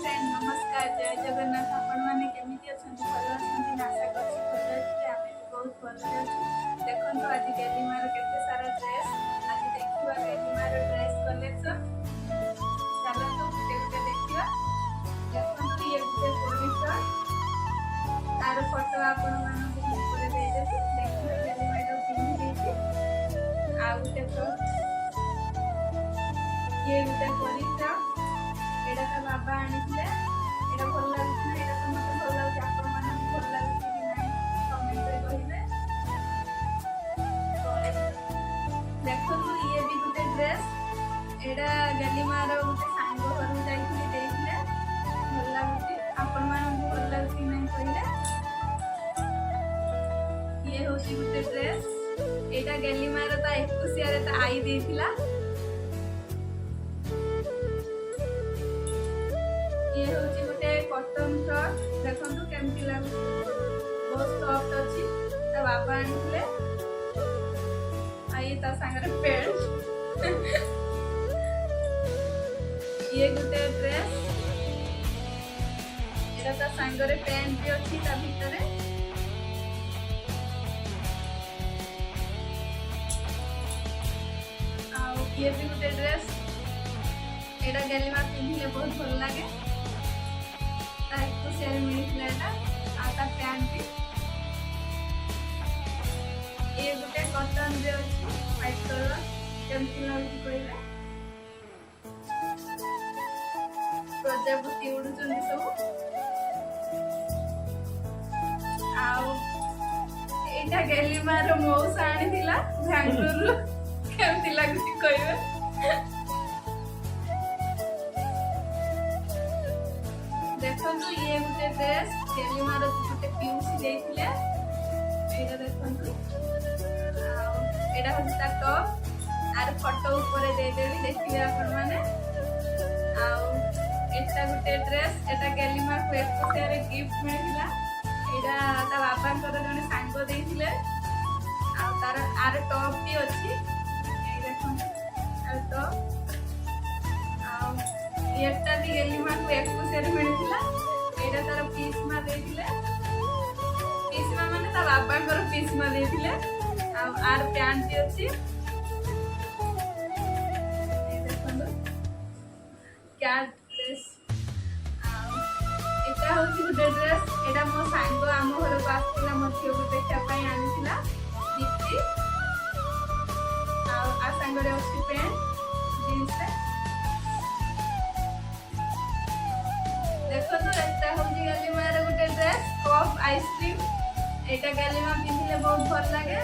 Friend नमस्कार जय जगन्नाथ आपण माने केमिति अछंती भल अछंती आशा करछि भल अछि आमे भी बहुत भल अछि देखंतु आज गेलीमार केते सारा ड्रेस आज देखिबा गेलीमार ड्रेस कलेक्शन चलंतु केते देखिबा देखंतु ये गुटे पोलिस्टर तार फोटो आपण माने ऊपर दे देबी देखिबा गेलीमार पिन्ही देछि आ गुटे ये गुटे पोलिस्टर एटा तो बाबा आनिथिले एटा भल लागुछि ना एटा तो मते भल लागुछि आपण माने भल लागुछि कि नाही कमेंट रे कहिबे देखंतु ये भी गुटे ड्रेस एटा गलीमार गुटे सांग घर जाइथिले देखिले भल लागुछि आपण माने भल लागुछि कि नाही कहिले ये होछि गुटे ड्रेस एटा गलीमार ता 21 रे ता आई देथिला ये होची गोटे कॉटन फ्रॉक देखंतु केमती लागु बहुत सॉफ्ट अछि त बाबा आनिले आइ ता संगरे पैंट ये गोटे ड्रेस एटा ता संगरे पैंट भी अछि ता भितरे आ ये भी गोटे ड्रेस एटा गलीमा पिन्हिले बहुत भल लागे शेयर मिलता आता पैंट भी ये गोटे कॉटन रे अछि व्हाइट कलर केमती लागि कहले प्रजापति उडुचंदी सब आउ एटा गेलीमार मौसा आनी थिला बैंगलोर केमती लागि कहबे देखंतु ये गुटे ड्रेस गेलीमार गुटे पीयूसी देथिले एटा देखंतु एटा होता ता टॉप आर फोटो ऊपर दे देबी देखिबे आपण माने आउ एटा गुटे ड्रेस एटा गेलीमार को एक रे गिफ्ट मिलिला एटा ता बाबा कर जने सांग देथिले आ तार आर टॉप भी अछि ए देखंतु आर टॉप एटा भी गेलीमार को 21 रे मिलिला एटा तार पीसमा देथिले पीसमा माने ता बाबा कर पीसमा देथिले आ आर पैंट भी अछि ए देखंतु क्या ड्रेस एटा होची गुटे ड्रेस एटा मो सांग आम घर को आथिला मथियो को देखा पई आनिथिला दीप्ति आ सांग रे अछि पैंट जींस देखो तो एटा होजी गलीमार गुटे ड्रेस कप आइसक्रीम एटा गलीमा पिन्हिले बहुत भल लागे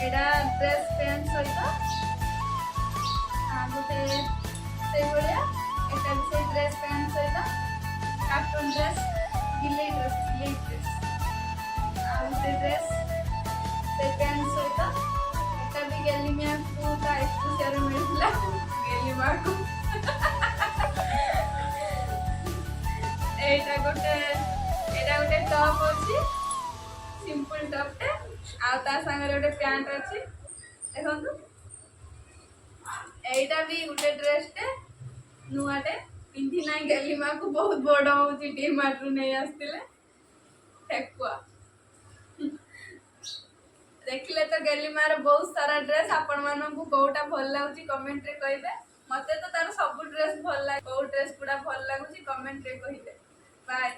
एटा ड्रेस पैंट सहित आ गुटे से बळिया एटा भी से ड्रेस पैंट सहित कार्टून ड्रेस गिले ड्रेस आ गुटे ड्रेस से पैंट सहित एटा भी गलीमा को ता इसको शेयर मिलला गलीमा को एटा गोटे टॉप अछि सिंपल टॉप टे आ ता संगे गोटे पैंट अछि देखंतु एटा भी गोटे ड्रेस टे नुआटे पिंधी नै गलीमा को बहुत बड़ होची डी मार्ट रु नै आस्तिले ठेकुआ देखले तो गलीमार बहुत सारा ड्रेस आपण मानन को कोटा भल लागुची कमेंट रे कहिबे मते तो तार सब ड्रेस भल लागे को ड्रेस पुरा भल लागुची कमेंट रे कहिबे बाय।